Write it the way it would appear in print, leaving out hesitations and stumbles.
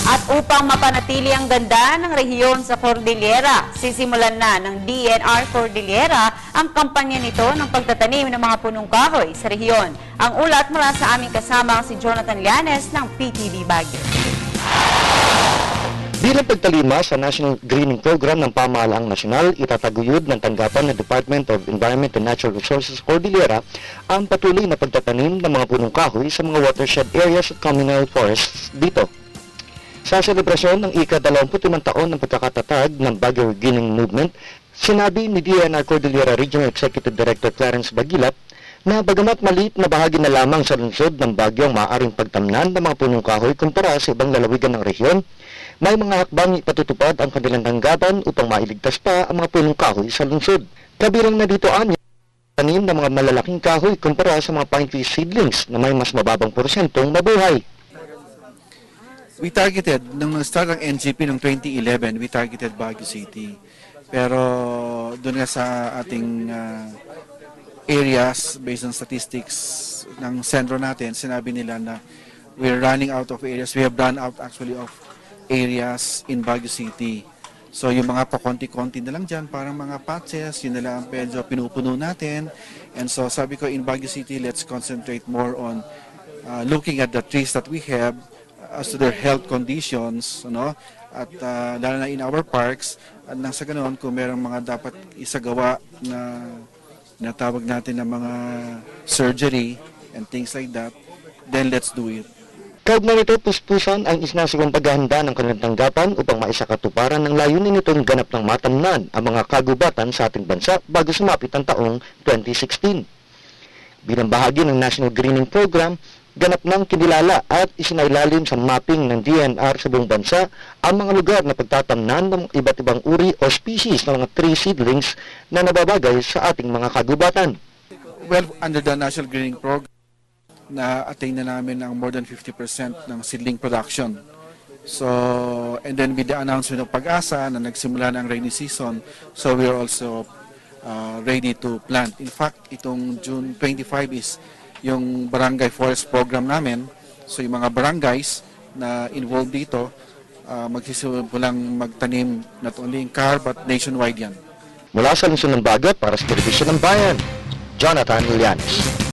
At upang mapanatili ang ganda ng rehiyon sa Cordillera, sisimulan na ng DNR Cordillera ang kampanya nito ng pagtatanim ng mga punong kahoy sa rehiyon. Ang ulat mula sa aming kasama si Jonathan Llanes ng PTV Baguio. Bilang pagtalima sa National Greening Program ng Pamahalaang Nasyonal, itataguyod ng tanggapan ng Department of Environment and Natural Resources Cordillera ang patuloy na pagtatanim ng mga punong kahoy sa mga watershed areas at communal forests dito. Sa selebrasyon ng ika-25 taon ng pagkakatatag ng Baguio Greening Movement, sinabi ni DNR Cordillera Regional Executive Director Clarence Baguilap na bagamat maliit na bahagi na lamang sa lungsod ng Baguio ang maaaring pagtamnan ng mga punong kahoy kumpara sa ibang lalawigan ng rehiyon, may mga hakbang ipatutupad ang kanilang tanggapan upang mailigtas pa ang mga punong kahoy sa lungsod. Kabilang na dito ang tanim ng mga malalaking kahoy kumpara sa mga pine tree seedlings na may mas mababang porsyentong mabuhay. We targeted, nung start ang NGP ng 2011, we targeted Baguio City. Pero doon nga sa ating areas, based on statistics ng sentro natin, sinabi nila na we're running out of areas. We have run out actually of areas in Baguio City. So yung mga pakonti-konti na lang dyan, parang mga patches, yun na lang medyo pinupuno natin. And so sabi ko, in Baguio City, let's concentrate more on looking at the trees that we have as to their health conditions, ano? At lalo na in our parks, at nang sa ganoon, kung merong mga dapat isagawa na natawag natin na mga surgery and things like that, then let's do it. Kaugnay nito, puspusan ang isinasigong paghahanda ng kanilang tanggapan upang maisakatuparan ng layunin nitong ganap ng matamnan ang mga kagubatan sa ating bansa bago sumapit ang taong 2016. Bilang bahagi ng National Greening Program, ganap ng kinilala at isinailalim sa mapping ng DNR sa buong bansa ang mga lugar na pagtatamnan ng iba't ibang uri o species ng mga tree seedlings na nababagay sa ating mga kagubatan. Well, under the National Greening Program, na-attain na namin ang more than 50% ng seedling production. So, and then with the announcement of Pag-asa na nagsimula na ang rainy season, so we are also ready to plant. In fact, itong June 25 is yung Barangay Forest Program namin. So, yung mga barangays na involved dito, magsisimulang magtanim not only in Car but nationwide yan. Mula sa lungsod ng Baguio para sa Telebisyon ng Bayan, Jonathan Llanes.